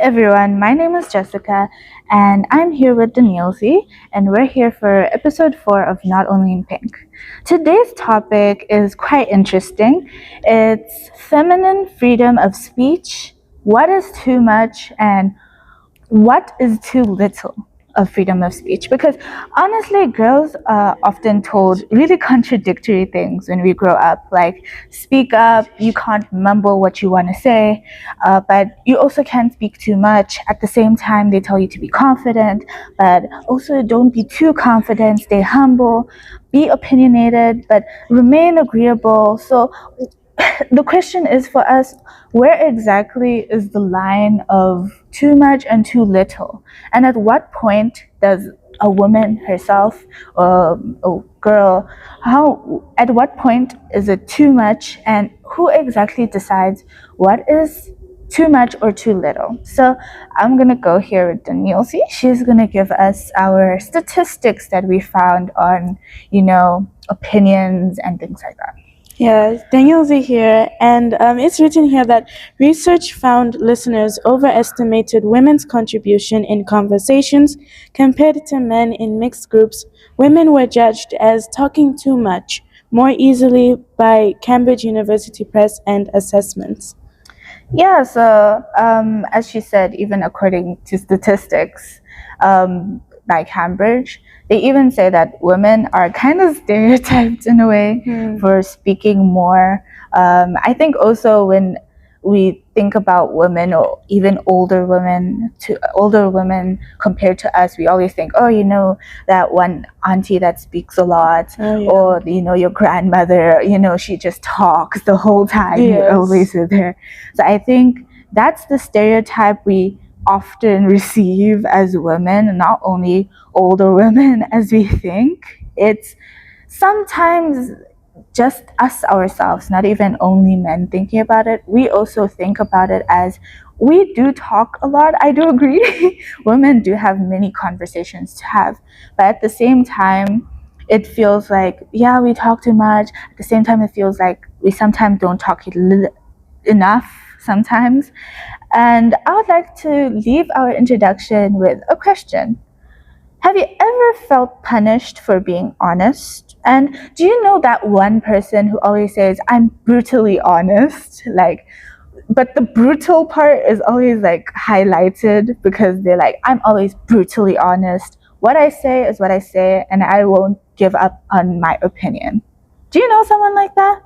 everyone, my name is Jessica and I'm here with Danielzy and we're here for episode 4 of Not Only in Pink. Today's topic is quite interesting. It's feminine freedom of speech, what is too much and what is too little of freedom of speech, because honestly girls are often told really contradictory things when we grow up, like speak up, you can't mumble what you want to say, but you also can't speak too much. At the same time they tell you to be confident, but also don't be too confident, stay humble, be opinionated but remain agreeable. So the question is for us, where exactly is the line of too much and too little? And at what point does a woman herself or a girl, at what point is it too much, and who exactly decides what is too much or too little? So I'm gonna go here with Danielzy. She's gonna give us our statistics that we found on, opinions and things like that. Yeah, Danielzy here, and it's written here that research found listeners overestimated women's contribution in conversations compared to men in mixed groups. Women were judged as talking too much more easily by Cambridge University Press and assessments. Yeah, so as she said, even according to statistics by Cambridge, they even say that women are kind of stereotyped in a way for speaking more. I think also when we think about women, or even older women compared to us, we always think, oh, that one auntie that speaks a lot, or your grandmother, she just talks the whole time. Yes. You're always with her. So I think that's the stereotype we often receive as women, not only older women as we think. It's sometimes just us ourselves, not even only men thinking about it. We also think about it as we do talk a lot. I do agree. Women do have many conversations to have, but at the same time, it feels like, yeah, we talk too much. At the same time, it feels like we sometimes don't talk enough sometimes. And I would like to leave our introduction with a question. Have you ever felt punished for being honest? And do you know that one person who always says, I'm brutally honest? But the brutal part is always highlighted because they're like, I'm always brutally honest. What I say is what I say, and I won't give up on my opinion. Do you know someone like that?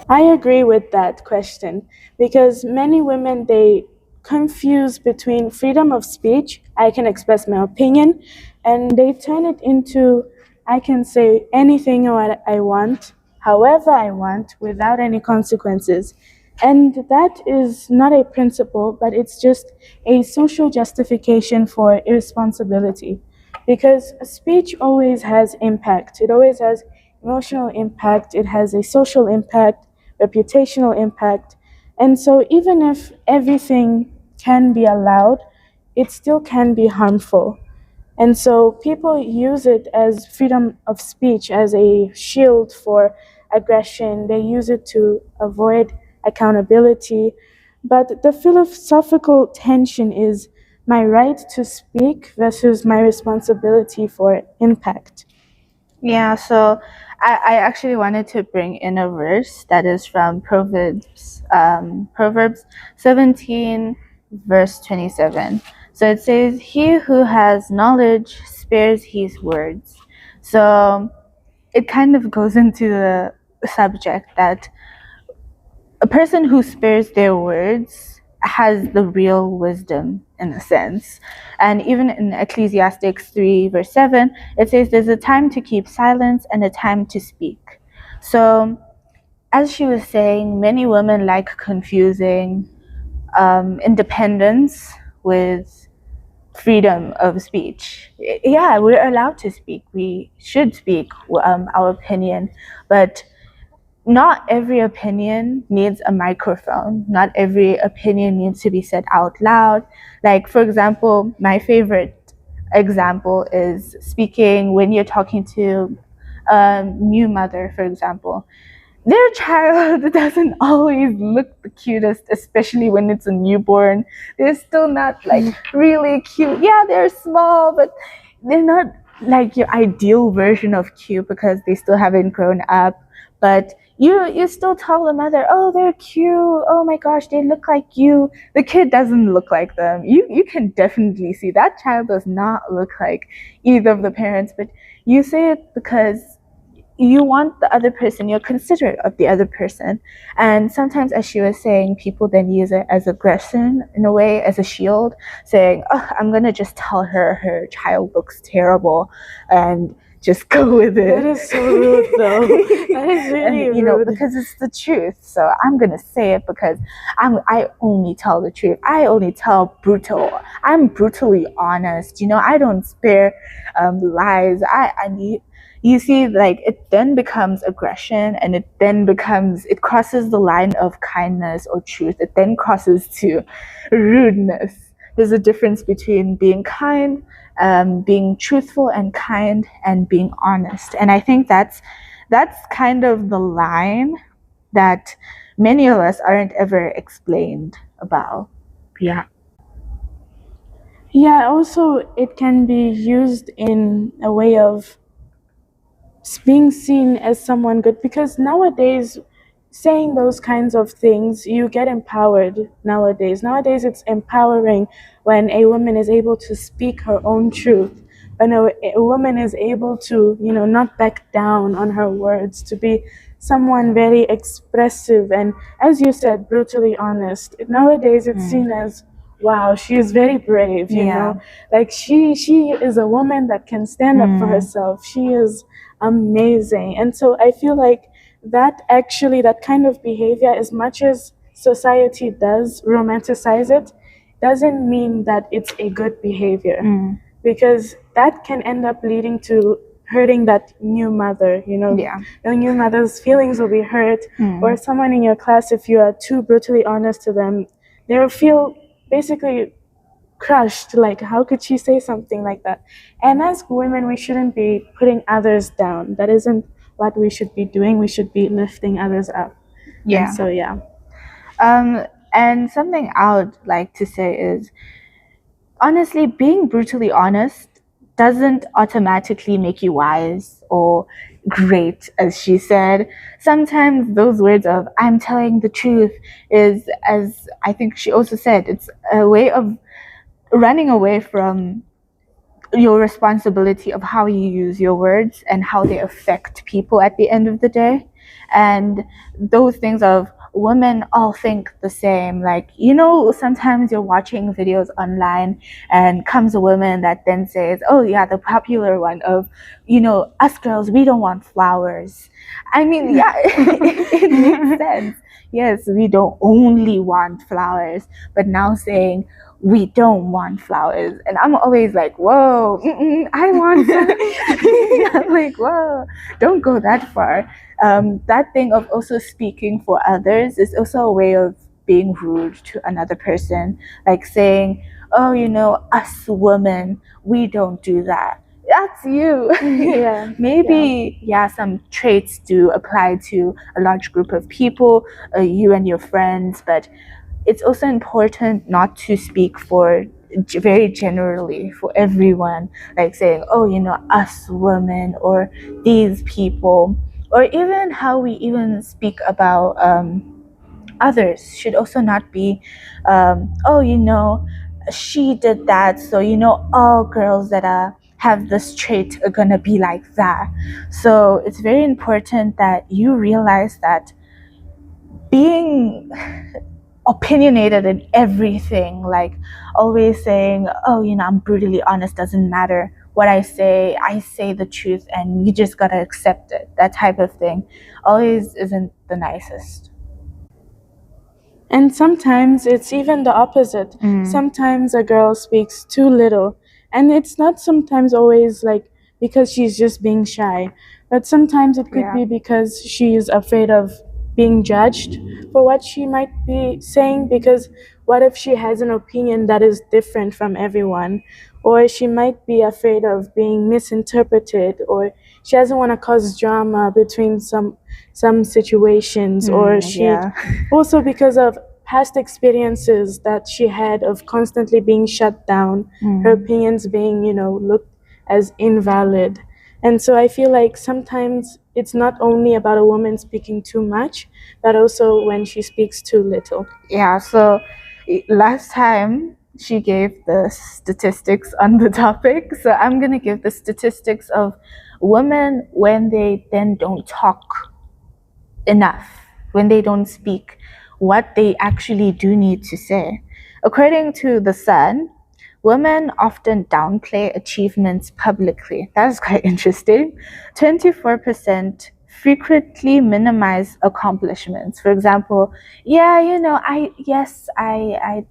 I agree with that question because many women, they confuse between freedom of speech, I can express my opinion, and they turn it into I can say anything what I want, however I want, without any consequences. And that is not a principle, but it's just a social justification for irresponsibility. Because speech always has impact. It always has emotional impact. It has a social impact, reputational impact. And so even if everything can be allowed, it still can be harmful. And so people use it as freedom of speech, as a shield for aggression. They use it to avoid accountability. But the philosophical tension is my right to speak versus my responsibility for impact. Yeah, so I actually wanted to bring in a verse that is from Proverbs 17, verse 27. So it says, he who has knowledge spares his words. So it kind of goes into the subject that a person who spares their words has the real wisdom in a sense. And even in Ecclesiastes 3 verse 7, it says there's a time to keep silence and a time to speak. So as she was saying, many women like confusing independence with freedom of speech. Yeah, we're allowed to speak. We should speak our opinion, but not every opinion needs a microphone. Not every opinion needs to be said out loud. Like, for example, my favorite example is speaking when you're talking to a new mother, for example. their child doesn't always look the cutest, especially when it's a newborn. They're still not like really cute. Yeah, they're small, but they're not like your ideal version of cute because they still haven't grown up. But you still tell the mother, oh, they're cute. Oh my gosh, they look like you. The kid doesn't look like them. You can definitely see that child does not look like either of the parents, but you say it because you want the other person, you're considerate of the other person. And sometimes, as she was saying, people then use it as aggression in a way, as a shield, saying, oh, I'm going to just tell her child looks terrible and just go with it. That is so rude, though. That is really and, you know, rude. because it's the truth. So I'm going to say it because I only tell the truth. I only tell brutal. I'm brutally honest. You know, I don't spare lies. You see, like, it then becomes aggression, and it crosses the line of kindness or truth. It then crosses to rudeness. There's a difference between being kind, being truthful and kind, and being honest. And I think that's kind of the line that many of us aren't ever explained about. Yeah. Yeah, also, it can be used in a way of being seen as someone good, because nowadays saying those kinds of things, you get empowered. Nowadays it's empowering when a woman is able to speak her own truth, when a woman is able to, you know, not back down on her words, to be someone very expressive and, as you said, brutally honest. Nowadays it's seen as, wow, she is very brave, you know, like she is a woman that can stand up for herself. She is amazing. And so I feel like that kind of behavior, as much as society does romanticize it, doesn't mean that it's a good behavior, because that can end up leading to hurting that new mother, you know. The new mother's feelings will be hurt, or someone in your class, if you are too brutally honest to them, they'll feel basically crushed, like, how could she say something like that? And as women, we shouldn't be putting others down. That isn't what we should be doing. We should be lifting others up. And so and something I would like to say is, honestly, being brutally honest doesn't automatically make you wise or great, as she said. Sometimes those words of I'm telling the truth is, as I think she also said, it's a way of running away from your responsibility of how you use your words and how they affect people at the end of the day. And those things of women all think the same. Like, you know, sometimes you're watching videos online and comes a woman that then says, oh yeah, the popular one of, you know, us girls, we don't want flowers. I mean, yeah, it makes sense. Yes, we don't only want flowers, but now saying we don't want flowers, and I'm always like, whoa, I want some. I'm like, whoa, don't go that far. That thing of also speaking for others is also a way of being rude to another person, like saying, oh, you know, us women, we don't do that. That's you. Maybe some traits do apply to a large group of people, you and your friends, but it's also important not to speak for very generally for everyone, like saying, oh, you know, us women or these people, or even how we even speak about others should also not be, oh, you know, she did that, so, you know, all girls that have this trait are gonna be like that. So it's very important that you realize that being opinionated in everything, like always saying, oh, you know, I'm brutally honest, doesn't matter what I say the truth and you just gotta accept it, that type of thing always isn't the nicest. And sometimes it's even the opposite. Sometimes a girl speaks too little, and it's not sometimes always like because she's just being shy, but sometimes it could be because she is afraid of being judged for what she might be saying, because what if she has an opinion that is different from everyone, or she might be afraid of being misinterpreted, or she doesn't want to cause drama between some situations, or also because of past experiences that she had of constantly being shut down, her opinions being, looked as invalid. And so I feel like sometimes it's not only about a woman speaking too much, but also when she speaks too little. Yeah, so last time she gave the statistics on the topic, so I'm going to give the statistics of women when they then don't talk enough, when they don't speak what they actually do need to say. According to The Sun, women often downplay achievements publicly. That's quite interesting. 24% frequently minimize accomplishments. For example, I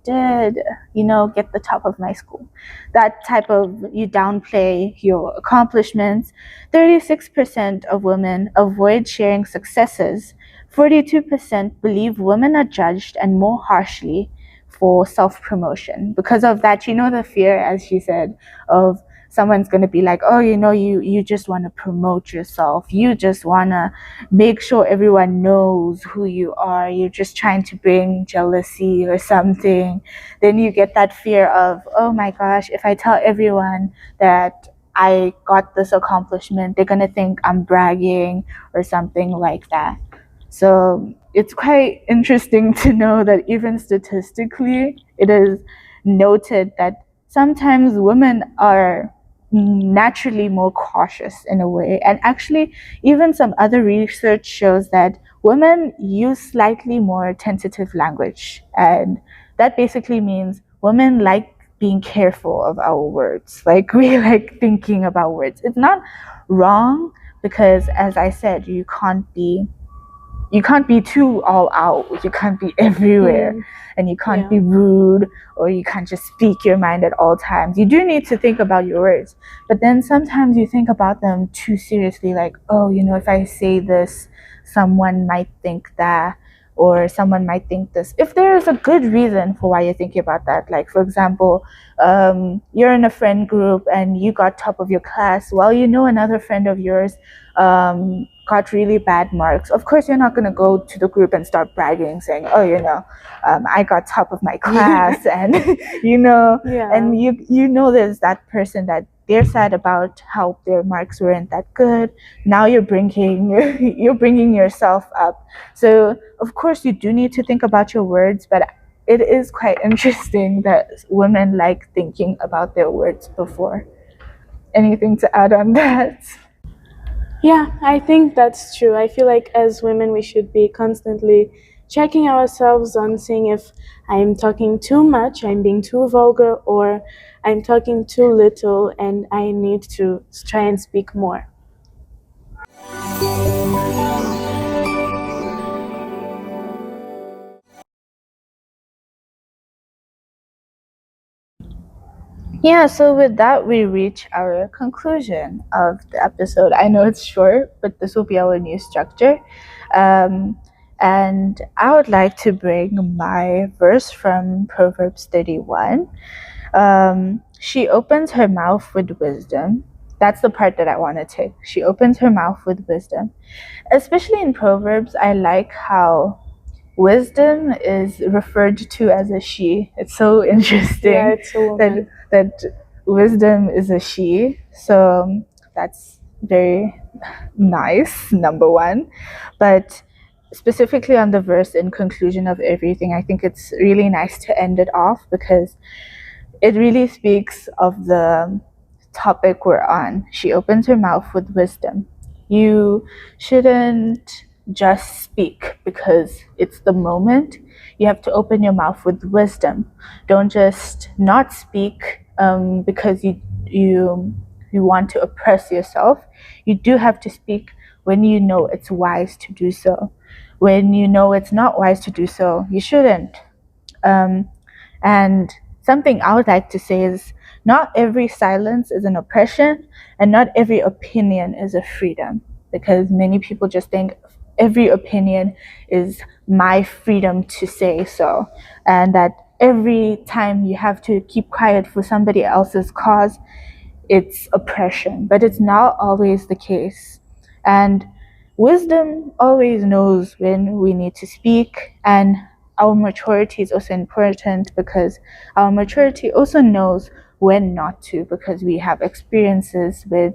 did, get the top of my school. That type of, you downplay your accomplishments. 36% of women avoid sharing successes. 42% believe women are judged and more harshly for self-promotion. Because of that, the fear, as she said, of someone's going to be like, oh, you just want to promote yourself. You just want to make sure everyone knows who you are. You're just trying to bring jealousy or something. Then you get that fear of, oh my gosh, if I tell everyone that I got this accomplishment, they're going to think I'm bragging or something like that. So it's quite interesting to know that even statistically, it is noted that sometimes women are naturally more cautious in a way. And actually, even some other research shows that women use slightly more tentative language. And that basically means women like being careful of our words. Like, we like thinking about words. It's not wrong because, as I said, you can't be too all out. You can't be everywhere, and you can't be rude, or you can't just speak your mind at all times. You do need to think about your words, but then sometimes you think about them too seriously, like, oh, if I say this, someone might think that, or someone might think this. If there is a good reason for why you're thinking about that, like, for example, you're in a friend group and you got top of your class, well, another friend of yours got really bad marks. Of course, you're not going to go to the group and start bragging, saying, oh, I got top of my class, and and there's that person that they're sad about how their marks weren't that good. Now you're bringing yourself up. So of course you do need to think about your words, but it is quite interesting that women like thinking about their words before. Anything to add on that? Yeah, I think that's true. I feel like as women, we should be constantly checking ourselves on seeing if I'm talking too much, I'm being too vulgar, or I'm talking too little and I need to try and speak more. Yeah, so with that, we reach our conclusion of the episode. I know it's short, but this will be our new structure. And I would like to bring my verse from Proverbs 31. She opens her mouth with wisdom. That's the part that I want to take. She opens her mouth with wisdom. Especially in Proverbs, I like how wisdom is referred to as a she. It's so interesting. Yeah, it's a woman. that wisdom is a she. So that's very nice, number one. But specifically on the verse in conclusion of everything, I think it's really nice to end it off because it really speaks of the topic we're on. She opens her mouth with wisdom. You shouldn't just speak because it's the moment. You have to open your mouth with wisdom. Don't just not speak because you want to oppress yourself. You do have to speak when you know it's wise to do so. When you know it's not wise to do so, you shouldn't. And something I would like to say is not every silence is an oppression, and not every opinion is a freedom, because many people just think every opinion is my freedom to say so, and that every time you have to keep quiet for somebody else's cause, it's oppression, but it's not always the case. And wisdom always knows when we need to speak, and our maturity is also important because our maturity also knows when not to, because we have experiences with,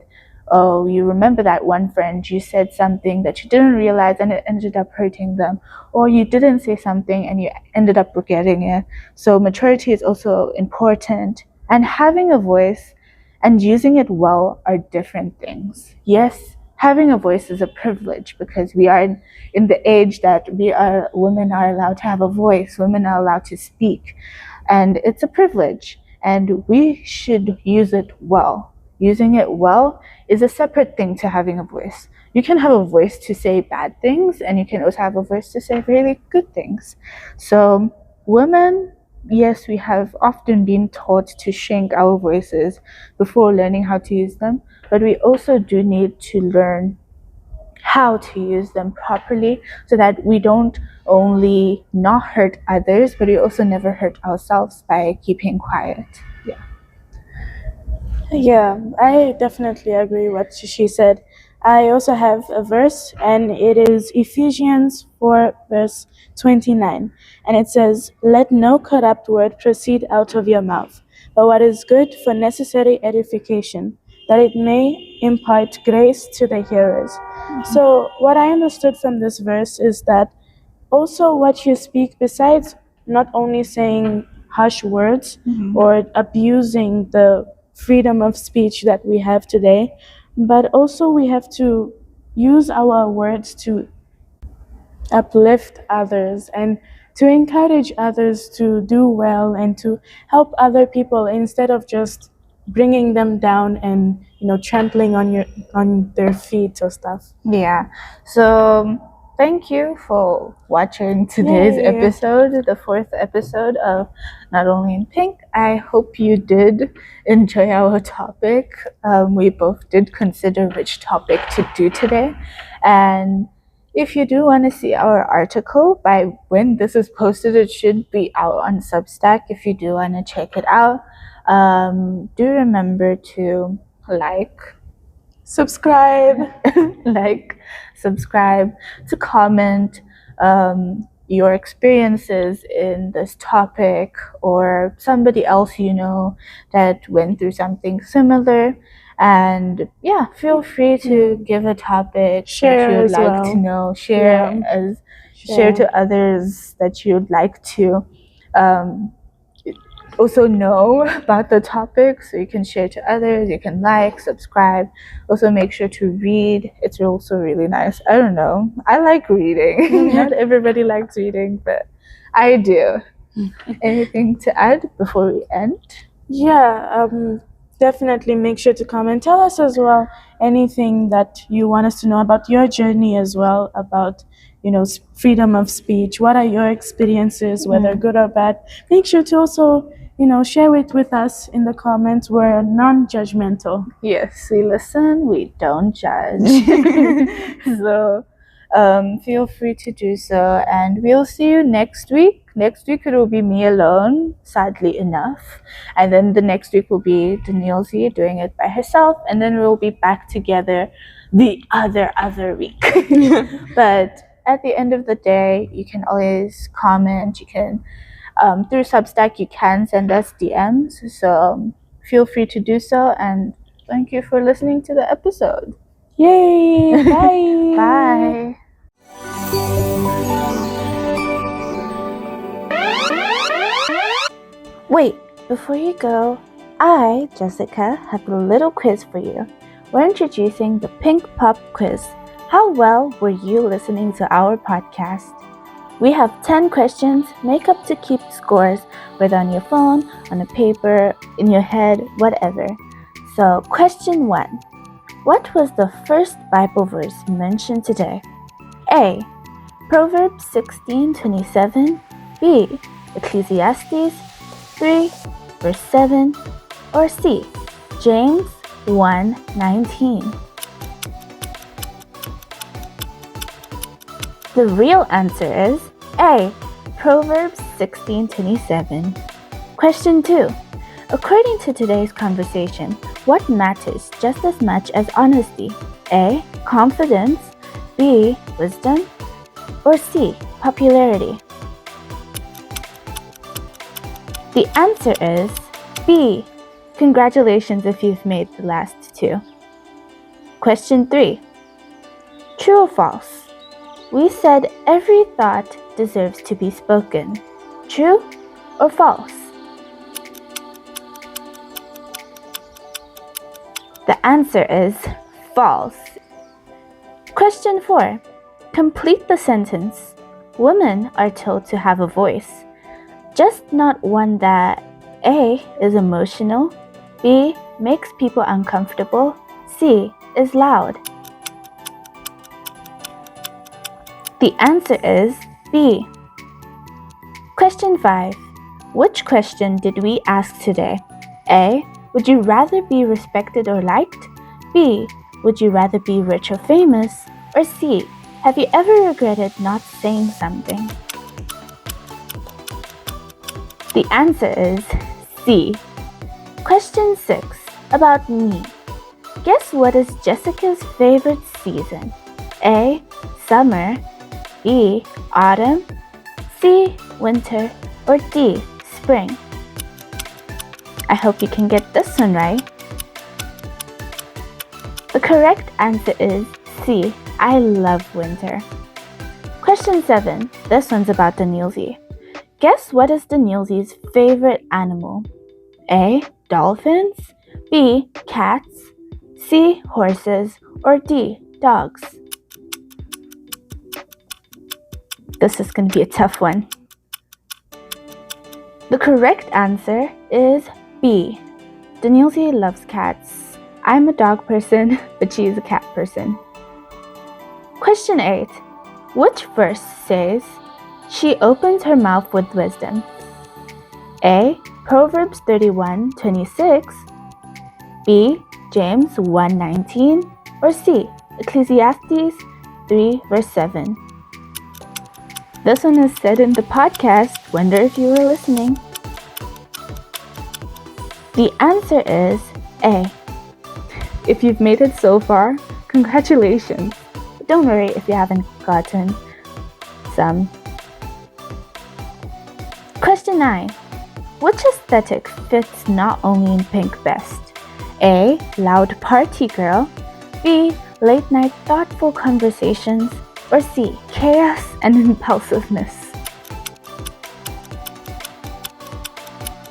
oh, you remember that one friend, you said something that you didn't realize and it ended up hurting them, or you didn't say something and you ended up regretting it. So maturity is also important, and having a voice and using it well are different things. Yes, having a voice is a privilege because we are in the age that women are allowed to have a voice, women are allowed to speak, and it's a privilege, and we should use it well. Using it well is a separate thing to having a voice. You can have a voice to say bad things, and you can also have a voice to say really good things. So women, yes, we have often been taught to shrink our voices before learning how to use them, but we also do need to learn how to use them properly so that we don't only not hurt others, but we also never hurt ourselves by keeping quiet. Yeah, I definitely agree what she said. I also have a verse, and it is Ephesians 4, verse 29. And it says, "Let no corrupt word proceed out of your mouth, but what is good for necessary edification, that it may impart grace to the hearers." So, what I understood from this verse is that also what you speak, besides not only saying harsh words or abusing the freedom of speech that we have today, but also we have to use our words to uplift others and to encourage others to do well and to help other people instead of just bringing them down and trampling on their feet or stuff. Yeah. So thank you for watching today's episode, the 4th episode of Not Only in Pink. I hope you did enjoy our topic. We both did consider which topic to do today. And if you do want to see our article, by when this is posted, it should be out on Substack. If you do want to check it out, do remember to subscribe, to comment your experiences in this topic, or somebody else you know that went through something similar. And yeah, feel free to give a topic that you would like to know. Share to others that you'd like to also know about the topic, so you can share to others, you can subscribe. Also make sure to read. It's also really nice. I don't know, I like reading. Not everybody likes reading, but I do. Anything to add before we end? Definitely make sure to comment. Tell us as well anything that you want us to know about your journey as well, about freedom of speech. What are your experiences, whether good or bad? Make sure to also share it with us in the comments. We're non-judgmental. Yes, we listen, we don't judge. So feel free to do so, and we'll see you next week. Next week it will be me alone, sadly enough, and then the next week will be Danielzy doing it by herself, and then we'll be back together the other week. But at the end of the day, you can always comment. You can through Substack you can send us DMs, so feel free to do so, and thank you for listening to the episode. Yay! Bye! Bye. Wait, before you go, I, Jessica, have a little quiz for you. We're introducing the Pink Pop Quiz. How well were you listening to our podcast? We have 10 questions. Make up to keep scores, whether on your phone, on a paper, in your head, whatever. So, question 1. What was the first Bible verse mentioned today? A. Proverbs 16:27. B. Ecclesiastes 3, verse 7. Or C. James 1:19. The real answer is A. Proverbs 16:27. Question 2. According to today's conversation, What matters just as much as honesty? A. Confidence. B. Wisdom. Or C. Popularity? The answer is B. Congratulations if you've made the last two. Question 3. True or false? We said every thought deserves to be spoken. True or false? The answer is false. Question 4. Complete the sentence. Women are told to have a voice, just not one that A. is emotional, B. makes people uncomfortable, C. is loud. The answer is B. Question 5. Which question did we ask today? A. Would you rather be respected or liked? B. Would you rather be rich or famous? Or C. Have you ever regretted not saying something? The answer is C. Question 6. About me. Guess what is Jessica's favorite season? A. Summer. B. Autumn. C. Winter. Or D. Spring. I hope you can get this one right. The correct answer is C. I love winter. Question 7. This one's about Danielzy. Guess what is Danielzy's favorite animal? A. Dolphins. B. Cats. C. Horses. Or D. Dogs. This is going to be a tough one. The correct answer is B. Danielzy loves cats. I'm a dog person, but she is a cat person. Question 8. Which verse says, she opens her mouth with wisdom? A. Proverbs 31:26. B. James 1:19. Or C. Ecclesiastes 3 verse 7. This one is said in the podcast. Wonder if you were listening. The answer is A. If you've made it so far, congratulations. But don't worry if you haven't gotten some. Question 9. Which aesthetic fits not only in pink best? A. Loud party girl. B. Late night thoughtful conversations. Or C. Chaos and impulsiveness.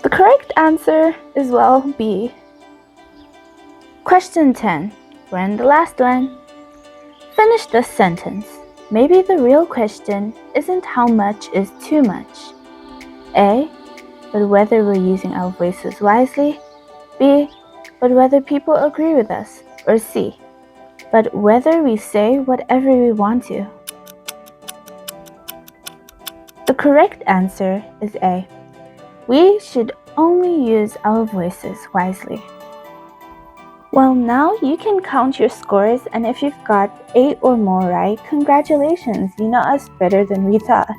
The correct answer is B. Question 10. We're in the last one. Finish this sentence. Maybe the real question isn't how much is too much. A. But whether we're using our voices wisely. B. But whether people agree with us. Or C. But whether we say whatever we want to. The correct answer is A. We should only use our voices wisely. Well, now you can count your scores, and if you've got 8 or more right, congratulations, you know us better than we thought.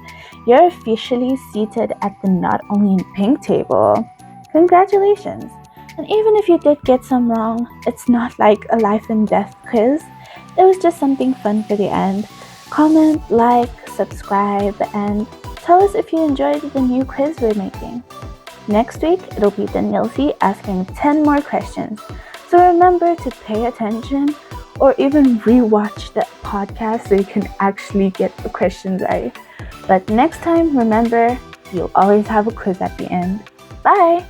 You're officially seated at the Not Only in Pink table. Congratulations. And even if you did get some wrong, it's not like a life and death quiz. It was just something fun for the end. Comment, like, subscribe, and tell us if you enjoyed the new quiz we're making. Next week, it'll be Danielzy asking 10 more questions. So remember to pay attention or even rewatch the podcast so you can actually get the questions right. But next time, remember, you'll always have a quiz at the end. Bye!